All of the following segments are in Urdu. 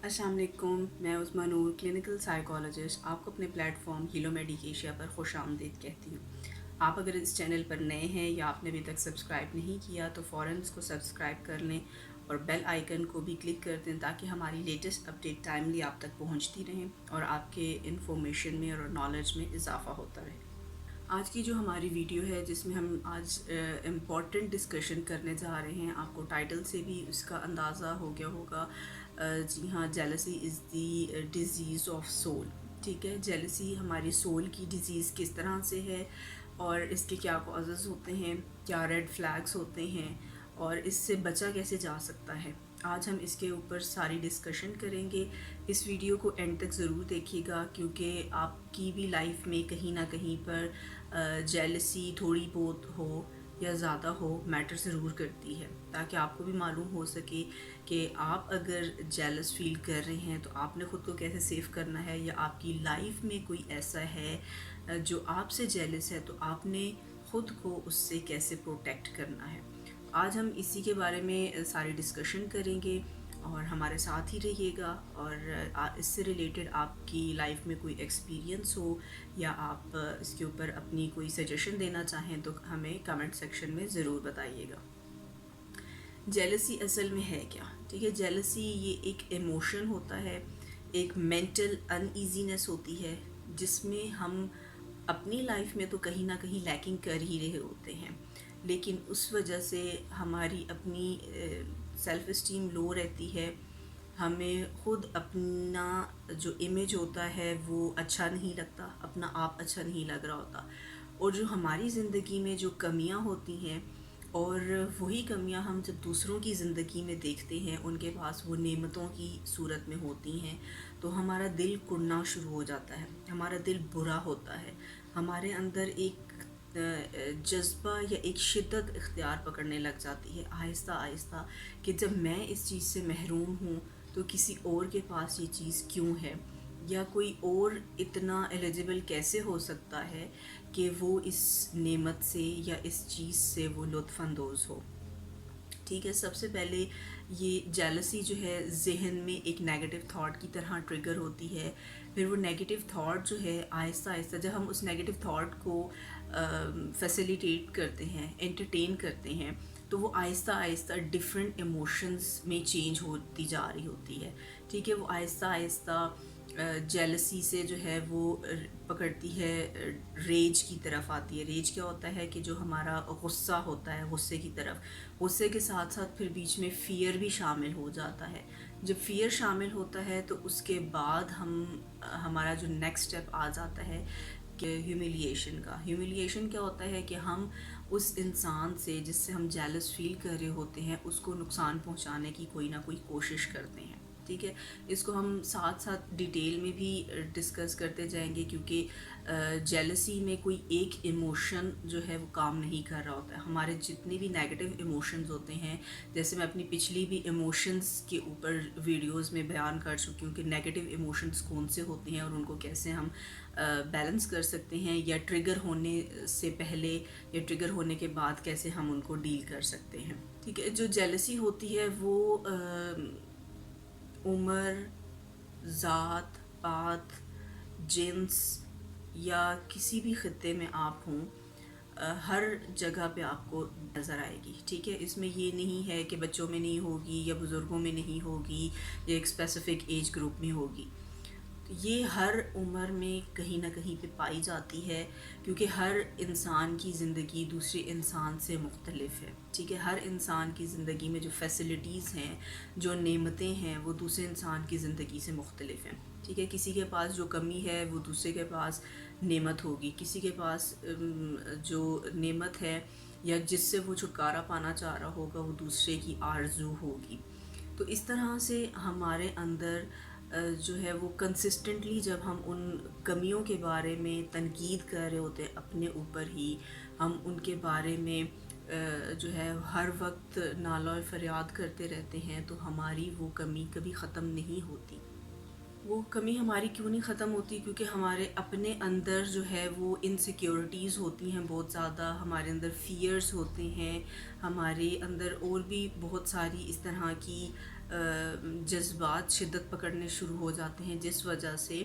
السلام علیکم، میں عظمیٰ نور کلینکل سائیکالوجسٹ آپ کو اپنے پلیٹ فارم ہیلو میڈیکیشیا پر خوش آمدید کہتی ہوں۔ آپ اگر اس چینل پر نئے ہیں یا آپ نے ابھی تک سبسکرائب نہیں کیا تو فوراً اس کو سبسکرائب کر لیں اور بیل آئیکن کو بھی کلک کر دیں تاکہ ہماری لیٹسٹ اپڈیٹ ٹائملی آپ تک پہنچتی رہیں اور آپ کے انفارمیشن میں اور نالج میں اضافہ ہوتا رہے۔ آج کی جو ہماری ویڈیو ہے جس میں ہم آج امپورٹنٹ ڈسکشن کرنے جا رہے ہیں، آپ کو ٹائٹل سے بھی اس کا اندازہ ہو گیا ہوگا۔ جی ہاں، jealousy is the disease of civil. ٹھیک ہے، جیلسی ہماری سول کی ڈیزیز کس طرح سے ہے اور اس کے کیا کازز ہوتے ہیں، کیا ریڈ فلیگز ہوتے ہیں اور اس سے بچا کیسے جا سکتا ہے۔ آج ہم اس کے اوپر ساری ڈسکشن کریں گے۔ اس ویڈیو کو اینڈ تک ضرور دیکھیے گا کیونکہ آپ کی بھی لائف میں کہیں نہ کہیں پر جیلسی تھوڑی بہت ہو یا زیادہ ہو میٹر ضرور کرتی ہے، تاکہ آپ کو بھی معلوم ہو سکے کہ آپ اگر جیلس فیل کر رہے ہیں تو آپ نے خود کو کیسے سیف کرنا ہے، یا آپ کی لائف میں کوئی ایسا ہے جو آپ سے جیلس ہے تو آپ نے خود کو اس سے کیسے پروٹیکٹ کرنا ہے۔ آج ہم اسی کے بارے میں ساری ڈسکشن کریں گے اور ہمارے ساتھ ہی رہیے گا، اور اس سے ریلیٹڈ آپ کی لائف میں کوئی ایکسپیرینس ہو یا آپ اس کے اوپر اپنی کوئی سجیشن دینا چاہیں تو ہمیں کمنٹ سیکشن میں ضرور بتائیے گا۔ جیلسی اصل میں ہے کیا؟ ٹھیک ہے، جیلسی یہ ایک ایموشن ہوتا ہے، ایک مینٹل ان ایزینس ہوتی ہے جس میں ہم اپنی لائف میں تو کہیں نہ کہیں لیکنگ کر ہی رہے ہوتے ہیں، لیکن اس وجہ سے ہماری اپنی سیلف اسٹیم لو رہتی ہے، ہمیں خود اپنا جو امیج ہوتا ہے وہ اچھا نہیں لگتا، اپنا آپ اچھا نہیں لگ رہا ہوتا، اور جو ہماری زندگی میں جو کمیاں ہوتی ہیں اور وہی کمیاں ہم جب دوسروں کی زندگی میں دیکھتے ہیں، ان کے پاس وہ نعمتوں کی صورت میں ہوتی ہیں، تو ہمارا دل کڑنا شروع ہو جاتا ہے، ہمارا دل برا ہوتا ہے، ہمارے اندر ایک جذبہ یا ایک شدت اختیار پکڑنے لگ جاتی ہے آہستہ آہستہ کہ جب میں اس چیز سے محروم ہوں تو کسی اور کے پاس یہ چیز کیوں ہے، یا کوئی اور اتنا ایلیجبل کیسے ہو سکتا ہے کہ وہ اس نعمت سے یا اس چیز سے وہ لطف اندوز ہو۔ ٹھیک ہے، سب سے پہلے یہ جیلسی جو ہے ذہن میں ایک نیگیٹو تھاٹ کی طرح ٹریگر ہوتی ہے، پھر وہ نیگیٹو تھاٹ جو ہے آہستہ آہستہ جب ہم اس نیگیٹو تھاٹ کو فیسیلیٹیٹ کرتے ہیں، انٹرٹین کرتے ہیں، تو وہ آہستہ آہستہ ڈفرینٹ ایموشنز میں چینج ہوتی جا رہی ہوتی ہے۔ ٹھیک ہے، وہ آہستہ آہستہ جیلسی سے جو ہے وہ پکڑتی ہے، ریج کی طرف آتی ہے۔ ریج کیا ہوتا ہے کہ جو ہمارا غصہ ہوتا ہے، غصے کی طرف، غصے کے ساتھ ساتھ پھر بیچ میں فیئر بھی شامل ہو جاتا ہے۔ جب فیئر شامل ہوتا ہے تو اس کے بعد ہمارا جو نیکسٹ اسٹیپ آ جاتا ہے کہ ہیوملیشن کا۔ ہیوملیشن کیا ہوتا ہے کہ ہم اس انسان سے جس سے ہم جیلس فیل کر رہے ہوتے ہیں اس کو نقصان پہنچانے کی کوئی نہ کوئی کوشش کرتے ہیں۔ ٹھیک ہے، اس کو ہم ساتھ ساتھ ڈیٹیل میں بھی ڈسکس کرتے جائیں گے کیونکہ جیلسی میں کوئی ایک ایموشن جو ہے وہ کام نہیں کر رہا ہوتا ہے۔ ہمارے جتنے بھی نیگیٹو ایموشنز ہوتے ہیں، جیسے میں اپنی پچھلی بھی ایموشنز کے اوپر ویڈیوز میں بیان کر چکی ہوں کہ نیگیٹو ایموشنز کون سے ہوتے ہیں اور ان کو کیسے ہم بیلنس کر سکتے ہیں، یا ٹریگر ہونے سے پہلے یا ٹریگر ہونے کے بعد کیسے ہم ان کو ڈیل کر سکتے ہیں۔ ٹھیک ہے، جو جیلسی ہوتی ہے وہ عمر، ذات پات، جنس یا کسی بھی خطے میں آپ ہوں، ہر جگہ پہ آپ کو نظر آئے گی۔ ٹھیک ہے، اس میں یہ نہیں ہے کہ بچوں میں نہیں ہوگی یا بزرگوں میں نہیں ہوگی یا ایک اسپیسیفک ایج گروپ میں ہوگی، یہ ہر عمر میں کہیں نہ کہیں پہ پائی جاتی ہے کیونکہ ہر انسان کی زندگی دوسرے انسان سے مختلف ہے۔ ٹھیک ہے، ہر انسان کی زندگی میں جو فیسلٹیز ہیں، جو نعمتیں ہیں، وہ دوسرے انسان کی زندگی سے مختلف ہیں۔ ٹھیک ہے، کسی کے پاس جو کمی ہے وہ دوسرے کے پاس نعمت ہوگی، کسی کے پاس جو نعمت ہے یا جس سے وہ چھٹکارا پانا چاہ رہا ہوگا وہ دوسرے کی آرزو ہوگی۔ تو اس طرح سے ہمارے اندر جو ہے وہ کنسسٹنٹلی جب ہم ان کمیوں کے بارے میں تنقید کر رہے ہوتے ہیں اپنے اوپر ہی، ہم ان کے بارے میں جو ہے ہر وقت نالہ و فریاد کرتے رہتے ہیں، تو ہماری وہ کمی کبھی ختم نہیں ہوتی۔ وہ کمی ہماری کیوں نہیں ختم ہوتی؟ کیونکہ ہمارے اپنے اندر جو ہے وہ انسیکیورٹیز ہوتی ہیں بہت زیادہ، ہمارے اندر فیئرز ہوتے ہیں، ہمارے اندر اور بھی بہت ساری اس طرح کی جذبات شدت پکڑنے شروع ہو جاتے ہیں، جس وجہ سے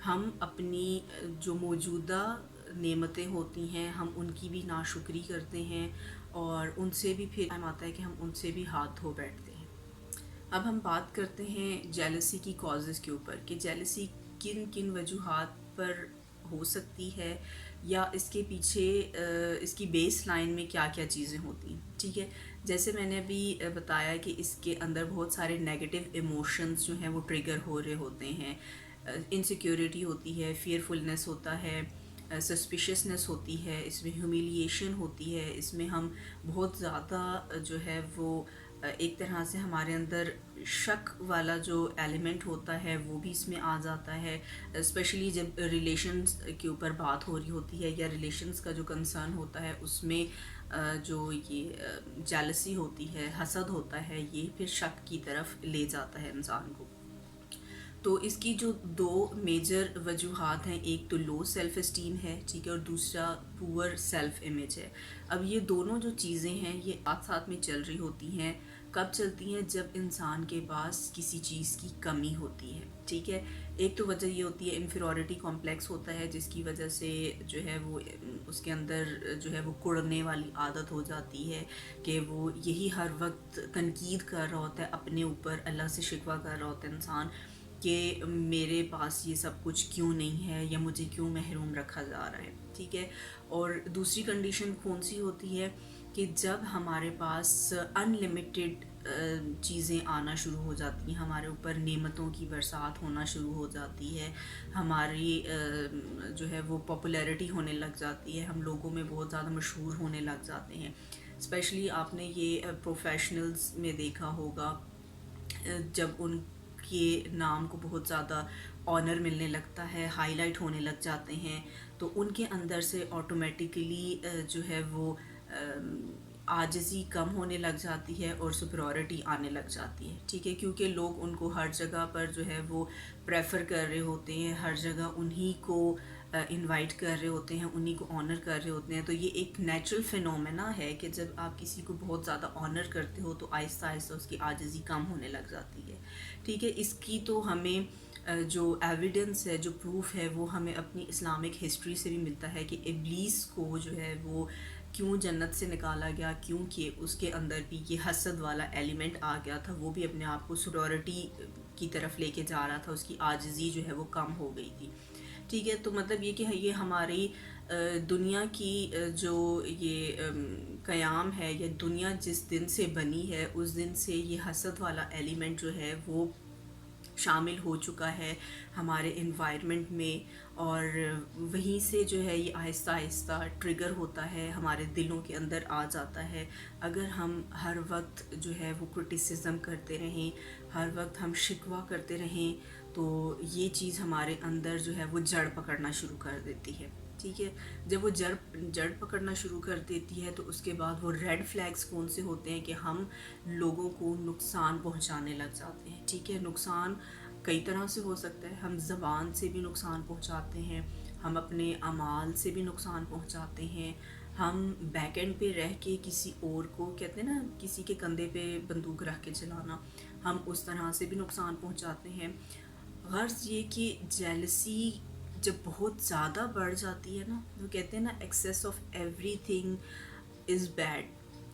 ہم اپنی جو موجودہ نعمتیں ہوتی ہیں ہم ان کی بھی ناشکری کرتے ہیں، اور ان سے بھی پھر ٹائم آتا ہے کہ ہم ان سے بھی ہاتھ دھو بیٹھتے ہیں۔ اب ہم بات کرتے ہیں جیلسی کی کازز کے اوپر، کہ جیلسی کن کن وجوہات پر ہو سکتی ہے، یا اس کے پیچھے اس کی بیس لائن میں کیا کیا چیزیں ہوتی ہیں۔ ٹھیک ہے، جیسے میں نے ابھی بتایا کہ اس کے اندر بہت سارے نیگیٹو ایموشنز جو ہیں وہ ٹریگر ہو رہے ہوتے ہیں، انسیکیورٹی ہوتی ہے، فیئرفلنس ہوتا ہے، سسپیشسنس ہوتی ہے، اس میں ہیومیلیشن ہوتی ہے، اس میں ہم بہت زیادہ جو ہے وہ ایک طرح سے ہمارے اندر شک والا جو ایلیمنٹ ہوتا ہے وہ بھی اس میں آ جاتا ہے، اسپیشلی جب ریلیشنز کے اوپر بات ہو رہی ہوتی ہے یا ریلیشنز کا جو کنسرن ہوتا ہے اس میں جو یہ جیلسی ہوتی ہے، حسد ہوتا ہے، یہ پھر شک کی طرف لے جاتا ہے انسان کو۔ تو اس کی جو دو میجر وجوہات ہیں، ایک تو لو سیلف اسٹیم ہے، ٹھیک ہے، اور دوسرا پور سیلف امیج ہے۔ اب یہ دونوں جو چیزیں ہیں یہ ساتھ ساتھ میں چل رہی ہوتی ہیں، کب چلتی ہیں؟ جب انسان کے پاس کسی چیز کی کمی ہوتی ہے، ٹھیک ہے۔ ایک تو وجہ یہ ہوتی ہے انفیریورٹی کمپلیکس ہوتا ہے، جس کی وجہ سے جو ہے وہ اس کے اندر جو ہے وہ کڑنے والی عادت ہو جاتی ہے، کہ وہ یہی ہر وقت تنقید کر رہا ہوتا ہے اپنے اوپر، اللہ سے شکوہ کر رہا ہوتا ہے انسان کہ میرے پاس یہ سب کچھ کیوں نہیں ہے، یا مجھے کیوں محروم رکھا جا رہا ہے، ٹھیک ہے۔ اور دوسری کنڈیشن کون سی ہوتی ہے کہ جب ہمارے پاس ان لمیٹڈ چیزیں آنا شروع ہو جاتی ہیں، ہمارے اوپر نعمتوں کی برسات ہونا شروع ہو جاتی ہے، ہماری جو ہے وہ پاپولیرٹی ہونے لگ جاتی ہے، ہم لوگوں میں بہت زیادہ مشہور ہونے لگ جاتے ہیں۔ اسپیشلی آپ نے یہ پروفیشنلز میں دیکھا ہوگا، جب ان کے نام کو بہت زیادہ آنر ملنے لگتا ہے، ہائی لائٹ ہونے لگ جاتے ہیں، تو ان کے اندر سے آٹومیٹیکلی جو ہے وہ عاجزی کم ہونے لگ جاتی ہے اور سپیریورٹی آنے لگ جاتی ہے، ٹھیک ہے، کیونکہ لوگ ان کو ہر جگہ پر جو ہے وہ پریفر کر رہے ہوتے ہیں، ہر جگہ انہی کو انوائٹ کر رہے ہوتے ہیں، انہی کو آنر کر رہے ہوتے ہیں۔ تو یہ ایک نیچرل فینومینا ہے کہ جب آپ کسی کو بہت زیادہ آنر کرتے ہو تو آہستہ آہستہ اس کی عاجزی کم ہونے لگ جاتی ہے، ٹھیک ہے۔ اس کی تو ہمیں جو ایویڈنس ہے، جو پروف ہے، وہ ہمیں اپنی اسلامک ہسٹری سے بھی ملتا ہے کہ ابلیس کو جو ہے وہ کیوں جنت سے نکالا گیا، کیونکہ اس کے اندر بھی یہ حسد والا ایلیمنٹ آ گیا تھا، وہ بھی اپنے آپ کو سپیریورٹی کی طرف لے کے جا رہا تھا، اس کی عاجزی جو ہے وہ کم ہو گئی تھی، ٹھیک ہے۔ تو مطلب یہ کہ یہ ہماری دنیا کی جو یہ قیام ہے، یا دنیا جس دن سے بنی ہے اس دن سے یہ حسد والا ایلیمنٹ جو ہے وہ شامل ہو چکا ہے ہمارے انوائرمنٹ میں، اور وہیں سے جو ہے یہ آہستہ آہستہ ٹریگر ہوتا ہے، ہمارے دلوں کے اندر آ جاتا ہے۔ اگر ہم ہر وقت جو ہے وہ کرٹیسزم کرتے رہیں، ہر وقت ہم شکوہ کرتے رہیں، تو یہ چیز ہمارے اندر جو ہے وہ جڑ پکڑنا شروع کر دیتی ہے، ٹھیک ہے۔ جب وہ جڑ پکڑنا شروع کر دیتی ہے تو اس کے بعد وہ ریڈ فلیگز کون سے ہوتے ہیں کہ ہم لوگوں کو نقصان پہنچانے لگ جاتے ہیں، ٹھیک ہے۔ نقصان کئی طرح سے ہو سکتا ہے، ہم زبان سے بھی نقصان پہنچاتے ہیں، ہم اپنے اعمال سے بھی نقصان پہنچاتے ہیں، ہم بیک اینڈ پہ رہ کے کسی اور کو، کہتے ہیں نا کسی کے کندھے پہ بندوق رکھ کے چلانا، ہم اس طرح سے بھی نقصان پہنچاتے ہیں۔ غرض یہ کہ جیلسی جب بہت زیادہ بڑھ جاتی ہے نا، وہ کہتے ہیں نا access of every thing is bad,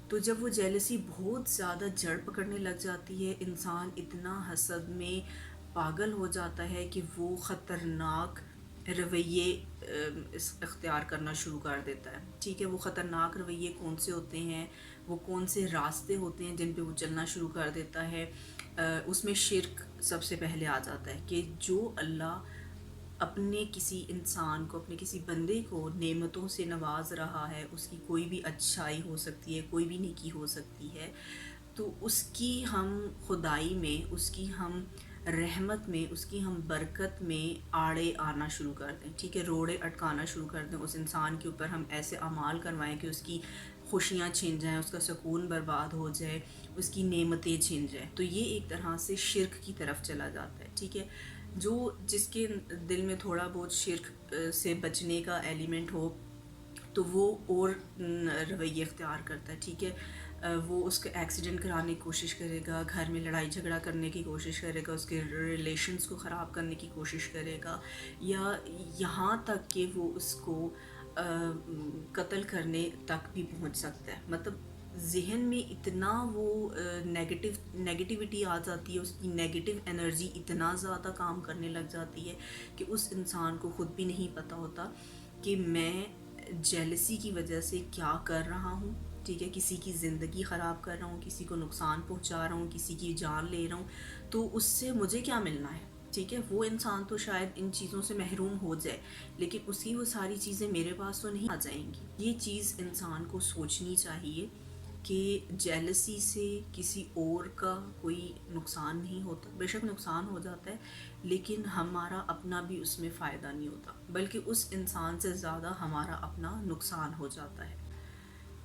تو جب وہ جیلسی بہت زیادہ جڑ پکڑنے لگ جاتی ہے، انسان اتنا حسد میں پاگل ہو جاتا ہے کہ وہ خطرناک رویے اختیار کرنا شروع کر دیتا ہے، ٹھیک ہے۔ وہ خطرناک رویے کون سے ہوتے ہیں، وہ کون سے راستے ہوتے ہیں جن پہ وہ چلنا شروع کر دیتا ہے؟ اس میں شرک سب سے پہلے آ جاتا ہے، کہ جو اللہ اپنے کسی انسان کو، اپنے کسی بندے کو نعمتوں سے نواز رہا ہے، اس کی کوئی بھی اچھائی ہو سکتی ہے، کوئی بھی نیکی ہو سکتی ہے، تو اس کی ہم خدائی میں، اس کی ہم رحمت میں، اس کی ہم برکت میں آڑے آنا شروع کر دیں، ٹھیک ہے، روڑے اٹکانا شروع کر دیں، اس انسان کے اوپر ہم ایسے اعمال کروائیں کہ اس کی خوشیاں چھن جائیں، اس کا سکون برباد ہو جائے، اس کی نعمتیں چھن جائیں، تو یہ ایک طرح سے شرک کی طرف چلا جاتا ہے، ٹھیک ہے۔ جس کے دل میں تھوڑا بہت شرک سے بچنے کا ایلیمنٹ ہو تو وہ اور رویے اختیار کرتا ہے، ٹھیک ہے. وہ اس کا ایکسیڈنٹ کرانے کی کوشش کرے گا، گھر میں لڑائی جھگڑا کرنے کی کوشش کرے گا، اس کے ریلیشنز کو خراب کرنے کی کوشش کرے گا، یا یہاں تک کہ وہ اس کو قتل کرنے تک بھی پہنچ سکتا ہے. مطلب ذہن میں اتنا وہ نیگیٹیوٹی آ جاتی ہے، اس کی نیگیٹو انرجی اتنا زیادہ کام کرنے لگ جاتی ہے کہ اس انسان کو خود بھی نہیں پتہ ہوتا کہ میں جیلسی کی وجہ سے کیا کر رہا ہوں، ٹھیک ہے. کسی کی زندگی خراب کر رہا ہوں، کسی کو نقصان پہنچا رہا ہوں، کسی کی جان لے رہا ہوں، تو اس سے مجھے کیا ملنا ہے، ٹھیک ہے. وہ انسان تو شاید ان چیزوں سے محروم ہو جائے، لیکن اس کی وہ ساری چیزیں میرے پاس تو نہیں آ جائیں گی. یہ چیز انسان کو سوچنی چاہیے کہ جیلسی سے کسی اور کا کوئی نقصان نہیں ہوتا. بے شک نقصان ہو جاتا ہے، لیکن ہمارا اپنا بھی اس میں فائدہ نہیں ہوتا، بلکہ اس انسان سے زیادہ ہمارا اپنا نقصان ہو جاتا ہے.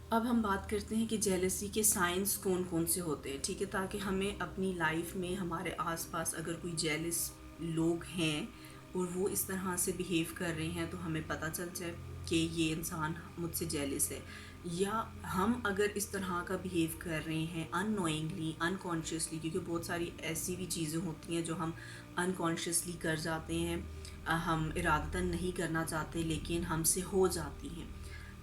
اب ہم بات کرتے ہیں کہ جیلسی کے سائنس کون کون سے ہوتے ہیں، ٹھیک ہے، تاکہ ہمیں اپنی لائف میں ہمارے آس پاس اگر کوئی جیلس لوگ ہیں اور وہ اس طرح سے بیہیو کر رہے ہیں تو ہمیں پتہ چل جائے کہ یہ انسان مجھ سے جیلس ہے. یا ہم اگر اس طرح کا بیہیو کر رہے ہیں ان نوئنگلی، انکانشیسلی، کیونکہ بہت ساری ایسی بھی چیزیں ہوتی ہیں جو ہم انکانشیسلی کر جاتے ہیں، ہم ارادتاً نہیں کرنا چاہتے لیکن ہم سے ہو جاتی ہیں.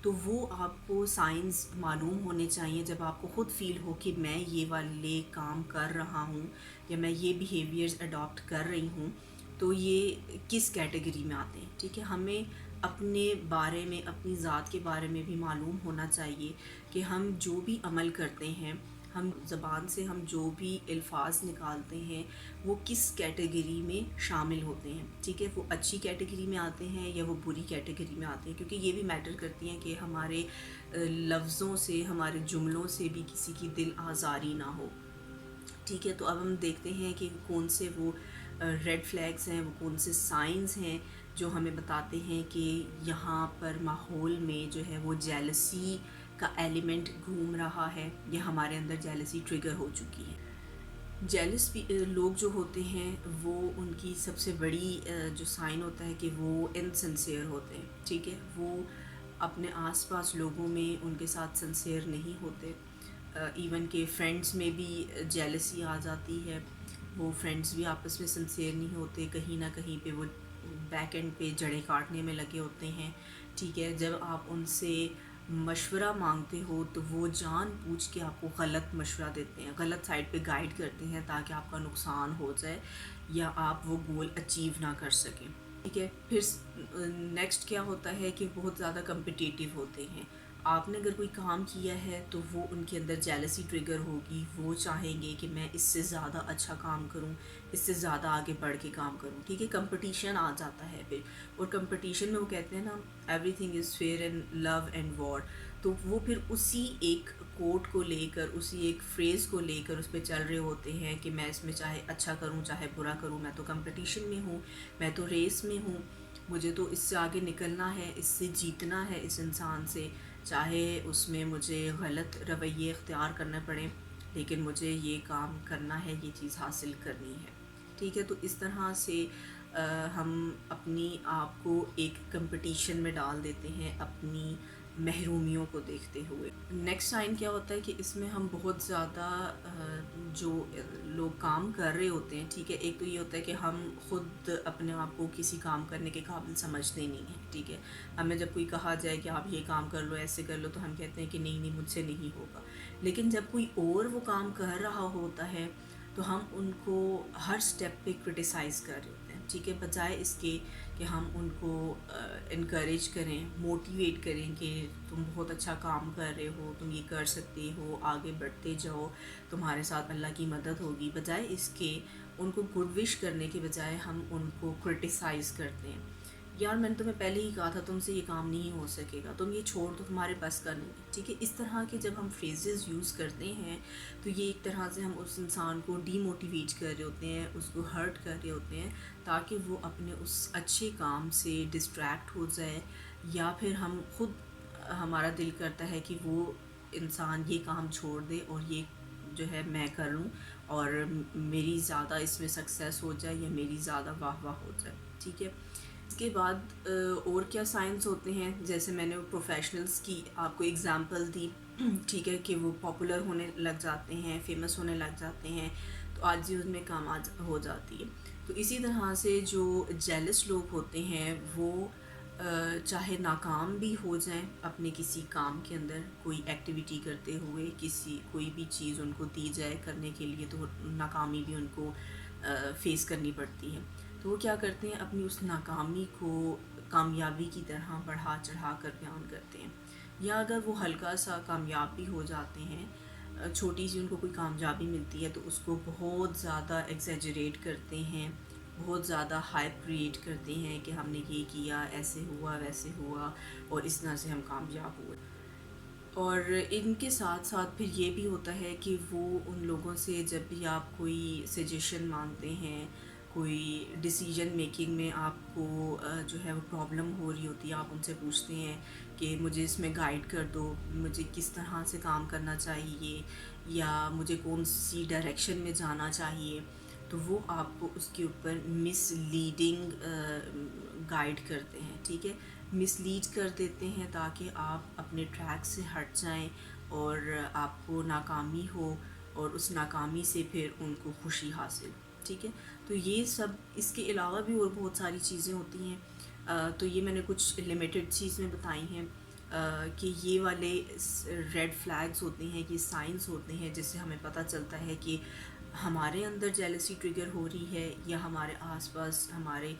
تو وہ آپ کو سائنس معلوم ہونے چاہیے. جب آپ کو خود فیل ہو کہ میں یہ والے کام کر رہا ہوں یا میں یہ بیہیویئرز اڈاپٹ کر رہی ہوں، تو یہ کس کیٹیگری میں آتے ہیں، ٹھیک ہے. ہمیں اپنے بارے میں، اپنی ذات کے بارے میں بھی معلوم ہونا چاہیے کہ ہم جو بھی عمل کرتے ہیں، ہم زبان سے ہم جو بھی الفاظ نکالتے ہیں وہ کس کیٹیگری میں شامل ہوتے ہیں، ٹھیک ہے. وہ اچھی کیٹیگری میں آتے ہیں یا وہ بری کیٹیگری میں آتے ہیں، کیونکہ یہ بھی میٹر کرتی ہیں کہ ہمارے لفظوں سے، ہمارے جملوں سے بھی کسی کی دل آزاری نہ ہو، ٹھیک ہے. تو اب ہم دیکھتے ہیں کہ کون سے وہ ریڈ فلیگز ہیں، وہ کون سے سائنز ہیں جو ہمیں بتاتے ہیں کہ یہاں پر ماحول میں جو ہے وہ جیلسی کا ایلیمنٹ گھوم رہا ہے یا ہمارے اندر جیلسی ٹریگر ہو چکی ہے. جیلس لوگ جو ہوتے ہیں وہ ان کی سب سے بڑی جو سائن ہوتا ہے کہ وہ انسنسیئر ہوتے ہیں، ٹھیک ہے. وہ اپنے آس پاس لوگوں میں ان کے ساتھ سنسیئر نہیں ہوتے. ایون کہ فرینڈس میں بھی جیلسی آ جاتی ہے، وہ فرینڈس بھی آپس میں سنسیئر نہیں ہوتے، کہیں نہ کہیں پہ وہ بیک اینڈ پہ جڑیں کاٹنے میں لگے ہوتے ہیں، ٹھیک ہے. جب آپ ان سے مشورہ مانگتے ہو تو وہ جان بوجھ کے آپ کو غلط مشورہ دیتے ہیں، غلط سائڈ پہ گائیڈ کرتے ہیں تاکہ آپ کا نقصان ہو جائے یا آپ وہ گول اچیو نہ کر سکیں، ٹھیک ہے. پھر نیکسٹ کیا ہوتا ہے کہ بہت زیادہ کمپٹیٹیو ہوتے ہیں. آپ نے اگر کوئی کام کیا ہے تو وہ ان کے اندر جیلسی ٹریگر ہوگی، وہ چاہیں گے کہ میں اس سے زیادہ اچھا کام کروں، اس سے زیادہ آگے بڑھ کے کام کروں، ٹھیک ہے. کمپٹیشن آ جاتا ہے پھر، اور کمپٹیشن میں وہ کہتے ہیں نا everything is fair in love and war. تو وہ پھر اسی ایک کوٹ کو لے کر، اسی ایک فریز کو لے کر اس پہ چل رہے ہوتے ہیں کہ میں اس میں چاہے اچھا کروں چاہے برا کروں، میں تو کمپٹیشن میں ہوں، میں تو ریس میں ہوں، مجھے تو اس سے آگے نکلنا ہے، اس سے جیتنا ہے اس انسان سے، چاہے اس میں مجھے غلط رویے اختیار کرنے پڑیں لیکن مجھے یہ کام کرنا ہے، یہ چیز حاصل کرنی ہے، ٹھیک ہے. تو اس طرح سے ہم اپنی آپ کو ایک کمپٹیشن میں ڈال دیتے ہیں اپنی محرومیوں کو دیکھتے ہوئے. نیکسٹ سائن کیا ہوتا ہے کہ اس میں ہم بہت زیادہ جو لوگ کام کر رہے ہوتے ہیں، ٹھیک ہے. ایک تو یہ ہوتا ہے کہ ہم خود اپنے آپ کو کسی کام کرنے کے قابل سمجھتے نہیں ہیں، ٹھیک ہے. ہمیں جب کوئی کہا جائے کہ آپ یہ کام کر لو، ایسے کر لو، تو ہم کہتے ہیں کہ نہیں نہیں مجھ سے نہیں ہوگا. لیکن جب کوئی اور وہ کام کر رہا ہوتا ہے تو ہم ان کو ہر سٹیپ پہ کرٹیسائز کر رہے ہوتے ہیں، ٹھیک ہے. بجائے اس کے کہ ہم ان کو انکریج کریں، موٹیویٹ کریں کہ تم بہت اچھا کام کر رہے ہو، تم یہ کر سکتے ہو، آگے بڑھتے جاؤ، تمہارے ساتھ اللہ کی مدد ہوگی. بجائے اس کے ان کو گڈ وش کرنے کے بجائے ہم ان کو کرٹیسائز کرتے ہیں. یار میں نے تمہیں پہلے ہی کہا تھا تم سے یہ کام نہیں ہو سکے گا، تم یہ چھوڑ دو، تمہارے بس کا نہیں ہے، ٹھیک ہے. اس طرح کے جب ہم فریزز یوز کرتے ہیں تو یہ ایک طرح سے ہم اس انسان کو ڈی موٹیویٹ کر رہے ہوتے ہیں، اس کو ہرٹ کر رہے ہوتے ہیں تاکہ وہ اپنے اس اچھے کام سے ڈسٹریکٹ ہو جائے، یا پھر ہم خود ہمارا دل کرتا ہے کہ وہ انسان یہ کام چھوڑ دے اور یہ جو ہے میں کر لوں اور میری زیادہ اس میں سکسیس ہو جائے یا میری زیادہ واہ واہ ہو جائے. ٹھیک ہے. اس کے بعد اور کیا سائنس ہوتے ہیں، جیسے میں نے پروفیشنلز کی آپ کو اگزامپل دی. ٹھیک ہے، کہ وہ پاپولر ہونے لگ جاتے ہیں، فیمس ہونے لگ جاتے ہیں، تو آج بھی ان میں کام ہو جاتی ہے. تو اسی طرح سے جو جیلس لوگ ہوتے ہیں وہ چاہے ناکام بھی ہو جائیں اپنے کسی کام کے اندر، کوئی ایکٹیویٹی کرتے ہوئے کوئی بھی چیز ان کو دی جائے کرنے کے لیے، تو ناکامی بھی ان کو فیس کرنی پڑتی ہے. تو وہ کیا کرتے ہیں، اپنی اس ناکامی کو کامیابی کی طرح بڑھا چڑھا کر بیان کرتے ہیں. یا اگر وہ ہلکا سا کامیاب بھی ہو جاتے ہیں، چھوٹی سی ان کو کوئی کامیابی ملتی ہے، تو اس کو بہت زیادہ ایگزیجریٹ کرتے ہیں، بہت زیادہ ہائپ کریٹ کرتے ہیں کہ ہم نے یہ کیا، ایسے ہوا ویسے ہوا اور اس طرح سے ہم کامیاب ہوئے. اور ان کے ساتھ ساتھ پھر یہ بھی ہوتا ہے کہ وہ ان لوگوں سے جب بھی آپ کوئی سجیشن مانگتے ہیں، کوئی ڈیسیجن میکنگ میں آپ کو جو ہے وہ پرابلم ہو رہی ہوتی ہے، آپ ان سے پوچھتے ہیں کہ مجھے اس میں گائیڈ کر دو، مجھے کس طرح سے کام کرنا چاہیے یا مجھے کون سی ڈائریکشن میں جانا چاہیے، تو وہ آپ کو اس کے اوپر مس لیڈنگ گائیڈ کرتے ہیں. ٹھیک ہے، مس لیڈ کر دیتے ہیں تاکہ آپ اپنے ٹریک سے ہٹ جائیں اور آپ کو ناکامی ہو اور اس ناکامی سے پھر ان کو خوشی حاصل. ٹھیک ہے، تو یہ سب اس کے علاوہ بھی اور بہت ساری چیزیں ہوتی ہیں. تو یہ میں نے کچھ لمیٹڈ چیزیں بتائی ہیں کہ یہ والے ریڈ فلیگز ہوتے ہیں، یہ سائنس ہوتے ہیں جس سے ہمیں پتہ چلتا ہے کہ ہمارے اندر جیلسی ٹریگر ہو رہی ہے یا ہمارے آس پاس ہمارے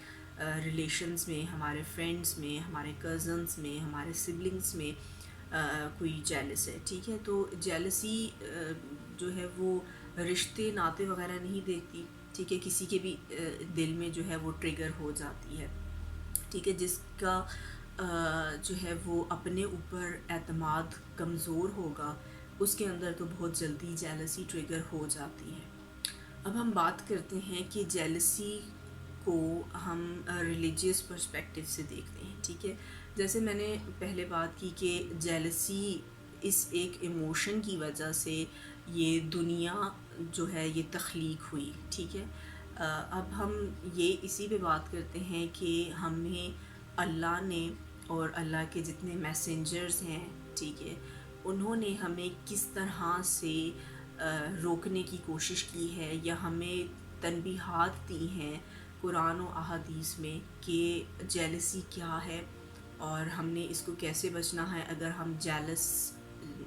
ریلیشنز میں، ہمارے فرینڈز میں، ہمارے کزنز میں، ہمارے سبلنگز میں کوئی جیلس ہے. ٹھیک ہے، تو جیلسی جو ہے وہ رشتے ناطے وغیرہ نہیں دیکھتی. ٹھیک ہے، کسی کے بھی دل میں جو ہے وہ ٹریگر ہو جاتی ہے. ٹھیک ہے، جس کا جو ہے وہ اپنے اوپر اعتماد کمزور ہوگا اس کے اندر تو بہت جلدی جیلسی ٹریگر ہو جاتی ہے. اب ہم بات کرتے ہیں کہ جیلسی کو ہم ریلیجیس پرسپیکٹو سے دیکھتے ہیں. ٹھیک ہے، جیسے میں نے پہلے بات کی کہ جیلسی اس ایک ایموشن کی وجہ سے یہ دنیا جو ہے یہ تخلیق ہوئی. ٹھیک ہے، اب ہم یہ اسی پہ بات کرتے ہیں کہ ہمیں اللہ نے اور اللہ کے جتنے میسنجرز ہیں، ٹھیک ہے، انہوں نے ہمیں کس طرح سے روکنے کی کوشش کی ہے یا ہمیں تنبیہات دی ہیں قرآن و احادیث میں کہ جیلسی کیا ہے اور ہم نے اس کو کیسے بچنا ہے. اگر ہم جیلس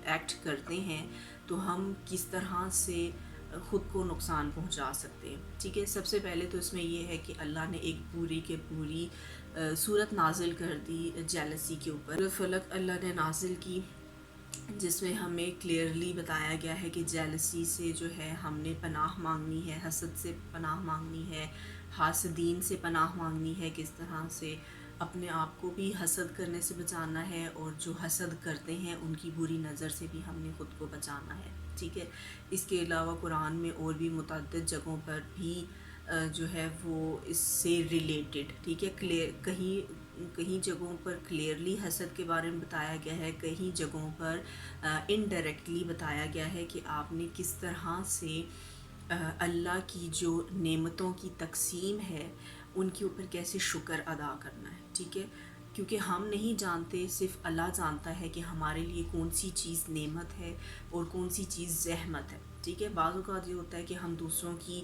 ایکٹ کرتے ہیں تو ہم کس طرح سے خود کو نقصان پہنچا سکتے ہیں. ٹھیک ہے، سب سے پہلے تو اس میں یہ ہے کہ اللہ نے ایک پوری کے پوری صورت نازل کر دی جیلسی کے اوپر. فلق اللہ نے نازل کی جس میں ہمیں کلیئرلی بتایا گیا ہے کہ جیلسی سے جو ہے ہم نے پناہ مانگنی ہے، حسد سے پناہ مانگنی ہے، حاسدین سے پناہ مانگنی ہے، کس طرح سے اپنے آپ کو بھی حسد کرنے سے بچانا ہے اور جو حسد کرتے ہیں ان کی بری نظر سے بھی ہم نے خود کو بچانا ہے. ٹھیک ہے، اس کے علاوہ قرآن میں اور بھی متعدد جگہوں پر بھی جو ہے وہ اس سے ریلیٹڈ، ٹھیک ہے، کہیں جگہوں پر کلیئرلی حسد کے بارے میں بتایا گیا ہے، کہیں جگہوں پر انڈائریکٹلی بتایا گیا ہے کہ آپ نے کس طرح سے اللہ کی جو نعمتوں کی تقسیم ہے ان کے اوپر کیسے شکر ادا کرنا ہے. ٹھیک ہے، کیونکہ ہم نہیں جانتے، صرف اللہ جانتا ہے کہ ہمارے لیے کون سی چیز نعمت ہے اور کون سی چیز زحمت ہے. ٹھیک ہے، بعض اوقات یہ ہوتا ہے کہ ہم دوسروں کی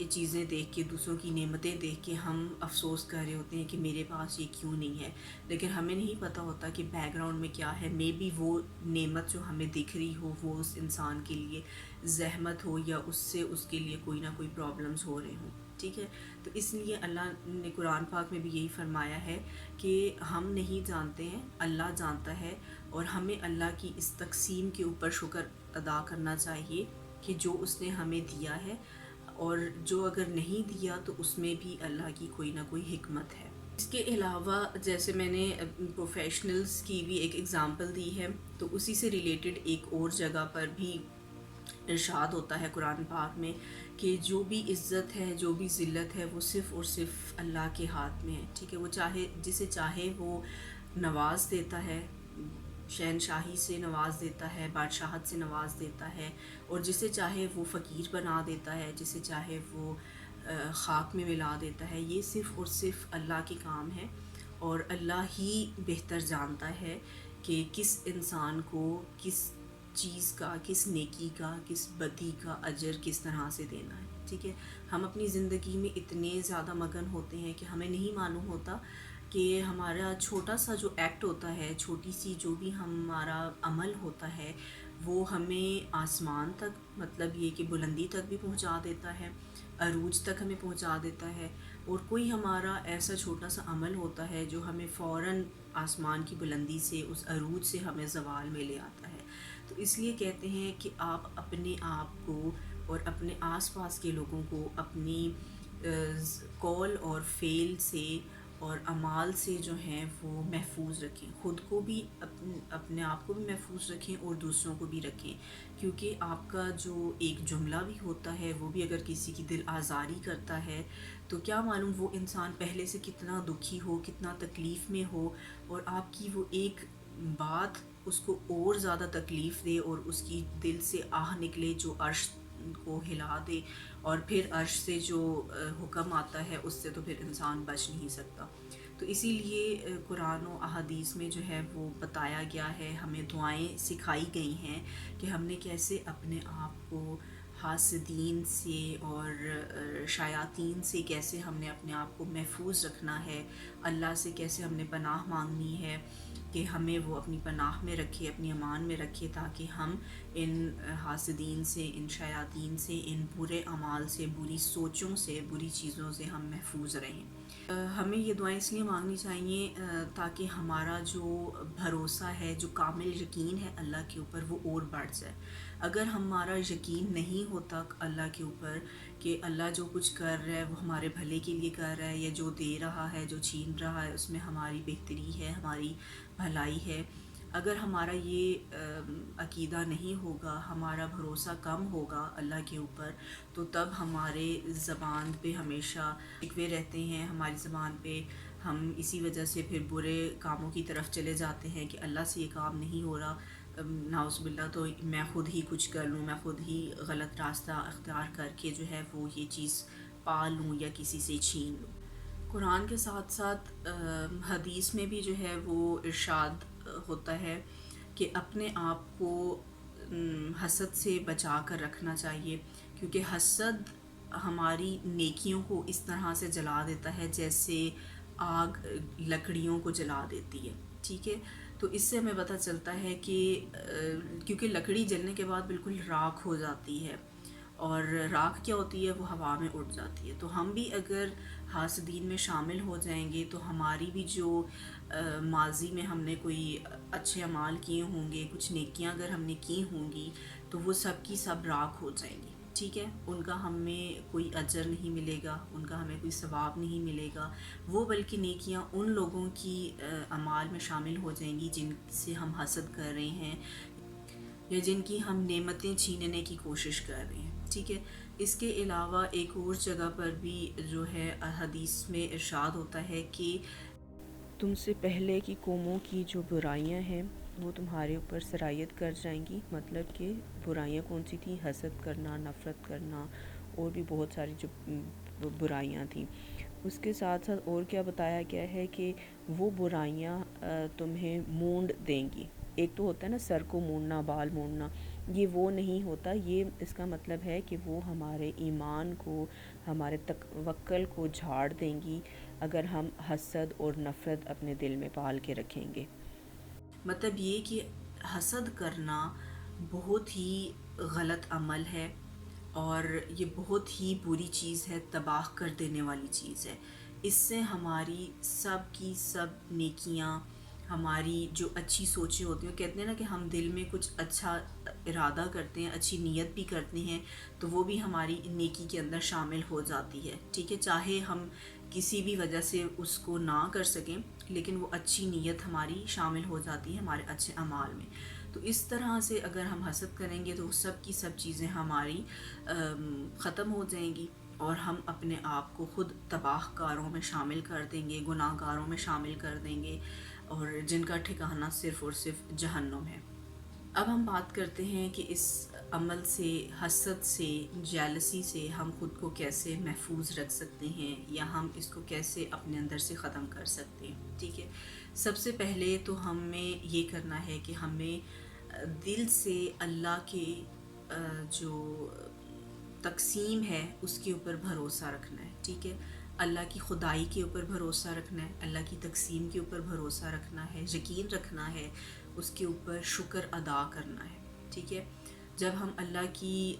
چیزیں دیکھ کے، دوسروں کی نعمتیں دیکھ کے ہم افسوس کر رہے ہوتے ہیں کہ میرے پاس یہ کیوں نہیں ہے، لیکن ہمیں نہیں پتہ ہوتا کہ بیک گراؤنڈ میں کیا ہے. مے بی وہ نعمت جو ہمیں دکھ رہی ہو وہ اس انسان کے لیے زحمت ہو یا اس سے اس کے لیے کوئی نہ کوئی پرابلمز ہو رہے ہوں. ٹھیک ہے، تو اس لیے اللہ نے قرآن پاک میں بھی یہی فرمایا ہے کہ ہم نہیں جانتے ہیں، اللہ جانتا ہے، اور ہمیں اللہ کی اس تقسیم کے اوپر شکر ادا کرنا چاہیے کہ جو اس نے ہمیں دیا ہے، اور جو اگر نہیں دیا تو اس میں بھی اللہ کی کوئی نہ کوئی حکمت ہے. اس کے علاوہ جیسے میں نے پروفیشنلز کی بھی ایک اگزامپل دی ہے، تو اسی سے ریلیٹڈ ایک اور جگہ پر بھی ارشاد ہوتا ہے قرآن پاک میں کہ جو بھی عزت ہے، جو بھی ذلت ہے، وہ صرف اور صرف اللہ کے ہاتھ میں ہے. ٹھیک ہے، وہ چاہے جسے چاہے وہ نواز دیتا ہے، شہنشاہی سے نواز دیتا ہے، بادشاہت سے نواز دیتا ہے، اور جسے چاہے وہ فقیر بنا دیتا ہے، جسے چاہے وہ خاک میں ملا دیتا ہے۔ یہ صرف اور صرف اللہ کے کام ہے، اور اللہ ہی بہتر جانتا ہے کہ کس انسان کو کس چیز کا، کس نیکی کا، کس بدی کا اجر کس طرح سے دینا ہے، ٹھیک ہے۔ ہم اپنی زندگی میں اتنے زیادہ مگن ہوتے ہیں کہ ہمیں نہیں معلوم ہوتا کہ ہمارا چھوٹا سا جو ایکٹ ہوتا ہے، چھوٹی سی جو بھی ہمارا عمل ہوتا ہے، وہ ہمیں آسمان تک، مطلب یہ کہ بلندی تک بھی پہنچا دیتا ہے، عروج تک ہمیں پہنچا دیتا ہے، اور کوئی ہمارا ایسا چھوٹا سا عمل ہوتا ہے جو ہمیں فوراً آسمان کی بلندی سے، اس عروج سے ہمیں زوال میں لے آتا ہے۔ تو اس لیے کہتے ہیں کہ آپ اپنے آپ کو اور اپنے آس پاس کے لوگوں کو اپنی قول اور فعل سے اور اعمال سے جو ہیں وہ محفوظ رکھیں، خود کو بھی، اپنے آپ کو بھی محفوظ رکھیں اور دوسروں کو بھی رکھیں، کیونکہ آپ کا جو ایک جملہ بھی ہوتا ہے وہ بھی اگر کسی کی دل آزاری کرتا ہے تو کیا معلوم وہ انسان پہلے سے کتنا دکھی ہو، کتنا تکلیف میں ہو، اور آپ کی وہ ایک بات اس کو اور زیادہ تکلیف دے اور اس کی دل سے آہ نکلے جو عرش کو ہلا دے، اور پھر عرش سے جو حکم آتا ہے اس سے تو پھر انسان بچ نہیں سکتا۔ تو اسی لیے قرآن و احادیث میں جو ہے وہ بتایا گیا ہے، ہمیں دعائیں سکھائی گئی ہیں کہ ہم نے کیسے اپنے آپ کو حاسدین سے اور شیاطین سے کیسے ہم نے اپنے آپ کو محفوظ رکھنا ہے، اللہ سے کیسے ہم نے پناہ مانگنی ہے کہ ہمیں وہ اپنی پناہ میں رکھے، اپنی امان میں رکھے، تاکہ ہم ان حاسدین سے، ان شیاطین سے، ان برے اعمال سے، بری سوچوں سے، بری چیزوں سے ہم محفوظ رہیں۔ ہمیں یہ دعائیں اس لیے مانگنی چاہیے تاکہ ہمارا جو بھروسہ ہے، جو کامل یقین ہے اللہ کے اوپر، وہ اور بڑھ جائے۔ اگر ہمارا یقین نہیں ہوتا اللہ کے اوپر کہ اللہ جو کچھ کر رہا ہے وہ ہمارے بھلے کے لیے کر رہا ہے، یا جو دے رہا ہے، جو چھین رہا ہے، اس میں ہماری بہتری ہے، ہماری بھلائی ہے، اگر ہمارا یہ عقیدہ نہیں ہوگا، ہمارا بھروسہ کم ہوگا اللہ کے اوپر، تو تب ہمارے زبان پہ ہمیشہ شکوے رہتے ہیں، ہماری زبان پہ ہم اسی وجہ سے پھر برے کاموں کی طرف چلے جاتے ہیں کہ اللہ سے یہ کام نہیں ہو رہا، نعوذ باللہ، تو میں خود ہی کچھ کر لوں، میں خود ہی غلط راستہ اختیار کر کے جو ہے وہ یہ چیز پا لوں یا کسی سے چھین لوں۔ قرآن کے ساتھ ساتھ حدیث میں بھی جو ہے وہ ارشاد ہوتا ہے کہ اپنے آپ کو حسد سے بچا کر رکھنا چاہیے، کیونکہ حسد ہماری نیکیوں کو اس طرح سے جلا دیتا ہے جیسے آگ لکڑیوں کو جلا دیتی ہے، ٹھیک ہے۔ تو اس سے ہمیں پتہ چلتا ہے کہ کیونکہ لکڑی جلنے کے بعد بالکل راکھ ہو جاتی ہے، اور راکھ کیا ہوتی ہے، وہ ہوا میں اڑ جاتی ہے۔ تو ہم بھی اگر حاسدین میں شامل ہو جائیں گے تو ہماری بھی جو ماضی میں ہم نے کوئی اچھے اعمال کیے ہوں گے، کچھ نیکیاں اگر ہم نے کی ہوں گی، تو وہ سب کی سب راکھ ہو جائیں گی، ٹھیک ہے۔ ان کا ہمیں کوئی اجر نہیں ملے گا، ان کا ہمیں کوئی ثواب نہیں ملے گا، وہ بلکہ نیکیاں ان لوگوں کی اعمال میں شامل ہو جائیں گی جن سے ہم حسد کر رہے ہیں یا جن کی ہم نعمتیں چھیننے کی کوشش کر رہے ہیں، ٹھیک ہے۔ اس کے علاوہ ایک اور جگہ پر بھی جو ہے حدیث میں ارشاد ہوتا ہے کہ تم سے پہلے کی قوموں کی جو برائیاں ہیں وہ تمہارے اوپر سرایت کر جائیں گی، مطلب کہ برائیاں کون سی تھیں، حسد کرنا، نفرت کرنا، اور بھی بہت ساری جو برائیاں تھیں۔ اس کے ساتھ ساتھ اور کیا بتایا گیا ہے کہ وہ برائیاں تمہیں مونڈ دیں گی۔ ایک تو ہوتا ہے نا سر کو مونڈنا، بال مونڈنا، یہ وہ نہیں ہوتا، یہ اس کا مطلب ہے کہ وہ ہمارے ایمان کو، ہمارے توکل کو جھاڑ دیں گی اگر ہم حسد اور نفرت اپنے دل میں پال کے رکھیں گے۔ مطلب یہ کہ حسد کرنا بہت ہی غلط عمل ہے، اور یہ بہت ہی بری چیز ہے، تباہ کر دینے والی چیز ہے۔ اس سے ہماری سب کی سب نیکیاں، ہماری جو اچھی سوچیں ہوتی ہیں، کہتے ہیں نا کہ ہم دل میں کچھ اچھا ارادہ کرتے ہیں، اچھی نیت بھی کرتے ہیں، تو وہ بھی ہماری نیکی کے اندر شامل ہو جاتی ہے، ٹھیک ہے۔ چاہے ہم کسی بھی وجہ سے اس کو نہ کر سکیں، لیکن وہ اچھی نیت ہماری شامل ہو جاتی ہے ہمارے اچھے اعمال میں۔ تو اس طرح سے اگر ہم حسد کریں گے تو سب کی سب چیزیں ہماری ختم ہو جائیں گی، اور ہم اپنے آپ کو خود تباہ کاروں میں شامل کر دیں گے، گناہ گاروں میں شامل کر دیں گے۔ اور جن کا ٹھکانہ صرف اور صرف جہنم ہے۔ اب ہم بات کرتے ہیں کہ اس عمل سے، حسد سے، جیلسی سے ہم خود کو کیسے محفوظ رکھ سکتے ہیں، یا ہم اس کو کیسے اپنے اندر سے ختم کر سکتے ہیں۔ ٹھیک ہے، سب سے پہلے تو ہمیں یہ کرنا ہے کہ ہمیں دل سے اللہ کے جو تقسیم ہے اس کے اوپر بھروسہ رکھنا ہے۔ ٹھیک ہے، اللہ کی خدائی کے اوپر بھروسہ رکھنا ہے، اللہ کی تقسیم کے اوپر بھروسہ رکھنا ہے، یقین رکھنا ہے، اس کے اوپر شکر ادا کرنا ہے۔ ٹھیک ہے، جب ہم اللہ کی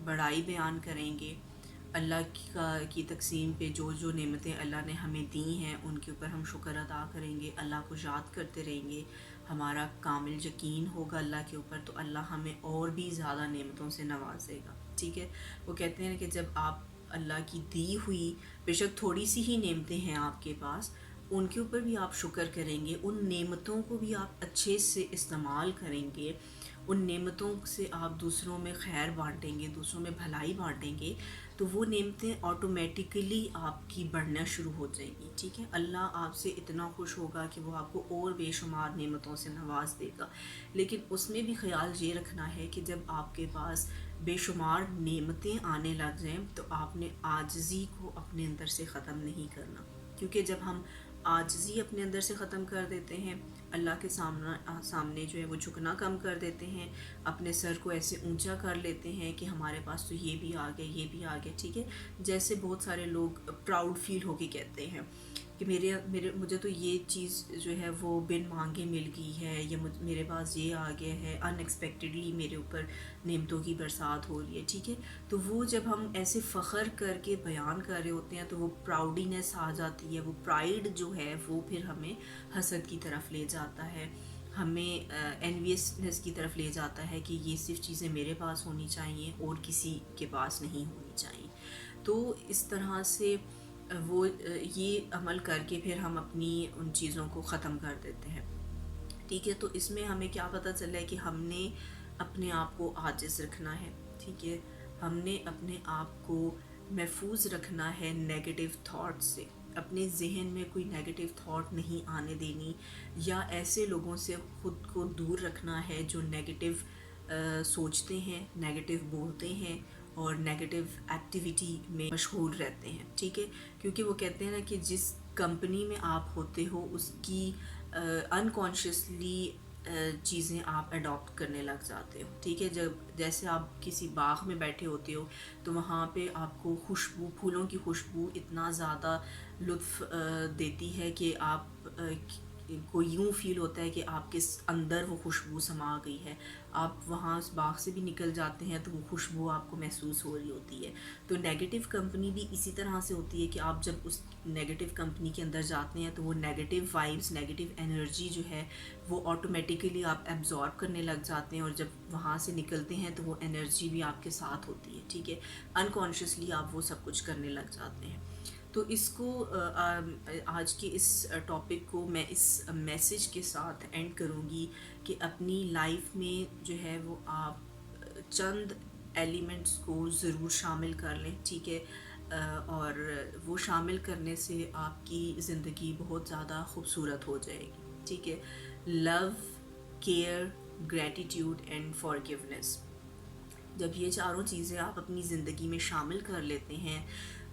بڑائی بیان کریں گے، اللہ کی تقسیم پہ جو جو نعمتیں اللہ نے ہمیں دی ہیں ان کے اوپر ہم شکر ادا کریں گے، اللہ کو یاد کرتے رہیں گے، ہمارا کامل یقین ہوگا اللہ کے اوپر، تو اللہ ہمیں اور بھی زیادہ نعمتوں سے نوازے گا۔ ٹھیک ہے، وہ کہتے ہیں کہ جب آپ اللہ کی دی ہوئی بے شک تھوڑی سی ہی نعمتیں ہیں آپ کے پاس، ان کے اوپر بھی آپ شکر کریں گے، ان نعمتوں کو بھی آپ اچھے سے استعمال کریں گے، ان نعمتوں سے آپ دوسروں میں خیر بانٹیں گے، دوسروں میں بھلائی بانٹیں گے، تو وہ نعمتیں آٹومیٹیکلی آپ کی بڑھنا شروع ہو جائیں گی۔ ٹھیک ہے، اللہ آپ سے اتنا خوش ہوگا کہ وہ آپ کو اور بے شمار نعمتوں سے نواز دے گا۔ لیکن اس میں بھی خیال یہ رکھنا ہے کہ جب آپ کے پاس بے شمار نعمتیں آنے لگ جائیں تو آپ نے عاجزی کو اپنے اندر سے ختم نہیں کرنا، کیونکہ جب ہم عاجزی اپنے اندر سے ختم کر دیتے ہیں، اللہ کے سامنے جو ہے وہ جھکنا کم کر دیتے ہیں، اپنے سر کو ایسے اونچا کر لیتے ہیں کہ ہمارے پاس تو یہ بھی آ گیا، یہ بھی آ گیا۔ ٹھیک ہے، جیسے بہت سارے لوگ پراؤڈ فیل ہو کے کہتے ہیں کہ مجھے تو یہ چیز جو ہے وہ بن مانگے مل گئی ہے، یا میرے پاس یہ آ گیا ہے، ان ایکسپیکٹڈلی میرے اوپر نعمتوں کی برسات ہو رہی ہے۔ ٹھیک ہے، تو وہ جب ہم ایسے فخر کر کے بیان کر رہے ہوتے ہیں تو وہ پراؤڈینس آ جاتی ہے، وہ پرائیڈ جو ہے وہ پھر ہمیں حسد کی طرف لے جاتا ہے، ہمیں انویسنس کی طرف لے جاتا ہے کہ یہ صرف چیزیں میرے پاس ہونی چاہیے اور کسی کے پاس نہیں ہونی چاہیے۔ تو اس طرح سے وہ یہ عمل کر کے پھر ہم اپنی ان چیزوں کو ختم کر دیتے ہیں۔ ٹھیک ہے، تو اس میں ہمیں کیا پتہ چلا ہے کہ ہم نے اپنے آپ کو عاجز رکھنا ہے۔ ٹھیک ہے، ہم نے اپنے آپ کو محفوظ رکھنا ہے نیگیٹو تھاٹ سے، اپنے ذہن میں کوئی نیگیٹو تھاٹ نہیں آنے دینی، یا ایسے لوگوں سے خود کو دور رکھنا ہے جو نیگیٹو سوچتے ہیں، نیگیٹو بولتے ہیں اور نیگیٹو ایکٹیویٹی میں مشغول رہتے ہیں۔ ٹھیک ہے، کیونکہ وہ کہتے ہیں نا کہ جس کمپنی میں آپ ہوتے ہو اس کی انکانشیسلی چیزیں آپ اڈاپٹ کرنے لگ جاتے ہو۔ ٹھیک ہے، جیسے آپ کسی باغ میں بیٹھے ہوتے ہو تو وہاں پہ آپ کو خوشبو، پھولوں کی خوشبو اتنا زیادہ لطف دیتی ہے کہ آپ کو یوں فیل ہوتا ہے کہ آپ کے اندر وہ خوشبو سما گئی ہے، آپ وہاں اس باغ سے بھی نکل جاتے ہیں تو وہ خوشبو آپ کو محسوس ہو رہی ہوتی ہے۔ تو نیگیٹو کمپنی بھی اسی طرح سے ہوتی ہے کہ آپ جب اس نیگیٹو کمپنی کے اندر جاتے ہیں تو وہ نیگیٹو وائبس، نیگیٹو انرجی جو ہے وہ آٹومیٹیکلی آپ ایبزارب کرنے لگ جاتے ہیں، اور جب وہاں سے نکلتے ہیں تو وہ انرجی بھی آپ کے ساتھ ہوتی ہے۔ ٹھیک ہے، انکانشیسلی آپ وہ سب کچھ کرنے لگ جاتے ہیں۔ تو اس کو آج کے اس ٹاپک کو میں اس میسج کے ساتھ اینڈ کروں گی کہ اپنی لائف میں جو ہے وہ آپ چند ایلیمنٹس کو ضرور شامل کر لیں۔ ٹھیک ہے، اور وہ شامل کرنے سے آپ کی زندگی بہت زیادہ خوبصورت ہو جائے گی۔ ٹھیک ہے، لو، کیئر، گریٹیٹیوڈ اینڈ فارگیونیس، جب یہ چاروں چیزیں آپ اپنی زندگی میں شامل کر لیتے ہیں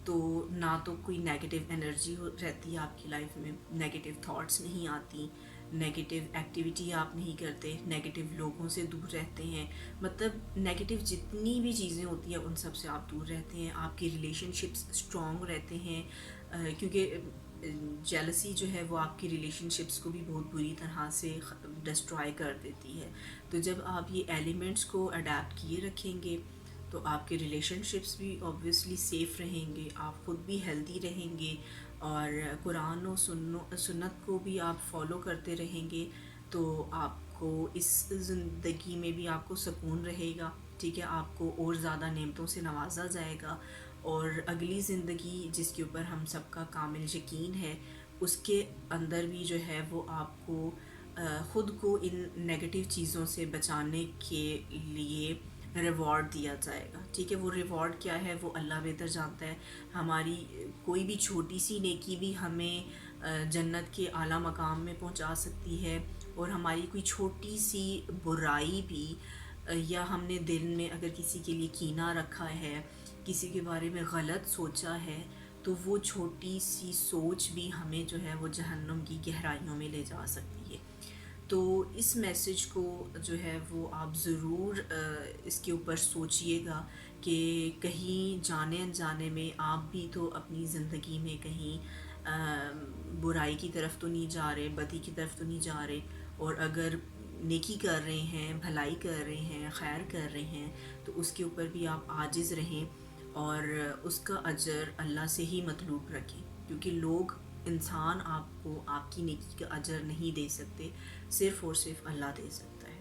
تو نہ تو کوئی نیگیٹو انرجی رہتی ہے آپ کی لائف میں، نیگیٹو تھاٹس نہیں آتی، نیگیٹو ایکٹیویٹی آپ نہیں کرتے، نیگیٹو لوگوں سے دور رہتے ہیں، مطلب نیگیٹو جتنی بھی چیزیں ہوتی ہیں ان سب سے آپ دور رہتے ہیں، آپ کی ریلیشن شپس اسٹرانگ رہتے ہیں، کیونکہ جیلسی جو ہے وہ آپ کی ریلیشن شپس کو بھی بہت بری طرح سے ڈسٹرائے کر دیتی ہے۔ تو جب آپ یہ ایلیمنٹس کو اڈیپٹ کیے رکھیں گے تو آپ کے ریلیشن شپس بھی اوبویسلی سیف رہیں گے، آپ خود بھی ہیلدی رہیں گے، اور قرآن و سنت کو بھی آپ فالو کرتے رہیں گے تو آپ کو اس زندگی میں بھی آپ کو سکون رہے گا۔ ٹھیک ہے، آپ کو اور زیادہ نعمتوں سے نوازا جائے گا، اور اگلی زندگی جس کے اوپر ہم سب کا کامل یقین ہے اس کے اندر بھی جو ہے وہ آپ کو خود کو ان نیگیٹو چیزوں سے بچانے کے لیے ریوارڈ دیا جائے گا۔ ٹھیک ہے، وہ ریوارڈ کیا ہے وہ اللہ بہتر جانتا ہے، ہماری کوئی بھی چھوٹی سی نیکی بھی ہمیں جنت کے اعلیٰ مقام میں پہنچا سکتی ہے، اور ہماری کوئی چھوٹی سی برائی بھی یا ہم نے دل میں اگر کسی کے لیے کینہ رکھا ہے، کسی کے بارے میں غلط سوچا ہے، تو وہ چھوٹی سی سوچ بھی ہمیں جو ہے وہ جہنم کی گہرائیوں میں لے جا سکتی ہے۔ تو اس میسیج کو جو ہے وہ آپ ضرور اس کے اوپر سوچئے گا کہ کہیں جانے انجانے میں آپ بھی تو اپنی زندگی میں کہیں برائی کی طرف تو نہیں جا رہے، بدی کی طرف تو نہیں جا رہے، اور اگر نیکی کر رہے ہیں، بھلائی کر رہے ہیں، خیر کر رہے ہیں، تو اس کے اوپر بھی آپ عاجز رہیں اور اس کا اجر اللہ سے ہی مطلوب رکھیں، کیونکہ لوگ انسان آپ کو آپ کی نیکی کا اجر نہیں دے سکتے، صرف اور صرف اللہ دے سکتا ہے۔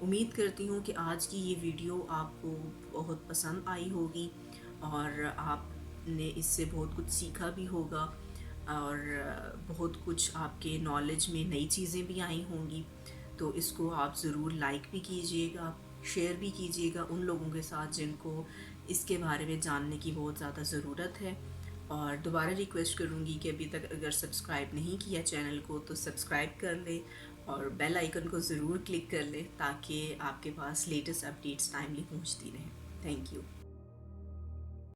امید کرتی ہوں کہ آج کی یہ ویڈیو آپ کو بہت پسند آئی ہوگی اور آپ نے اس سے بہت کچھ سیکھا بھی ہوگا، اور بہت کچھ آپ کے نالج میں نئی چیزیں بھی آئی ہوں گی۔ تو اس کو آپ ضرور لائک بھی کیجئے گا، شیئر بھی کیجئے گا ان لوگوں کے ساتھ جن کو اس کے بارے میں جاننے کی بہت زیادہ ضرورت ہے۔ اور دوبارہ ریکویسٹ کروں گی کہ ابھی تک اگر سبسکرائب نہیں کیا چینل کو تو سبسکرائب کر لیں اور بیل آئیکن کو ضرور کلک کر لیں تاکہ آپ کے پاس لیٹسٹ اپڈیٹس ٹائملی پہنچتی رہیں۔ Thank you.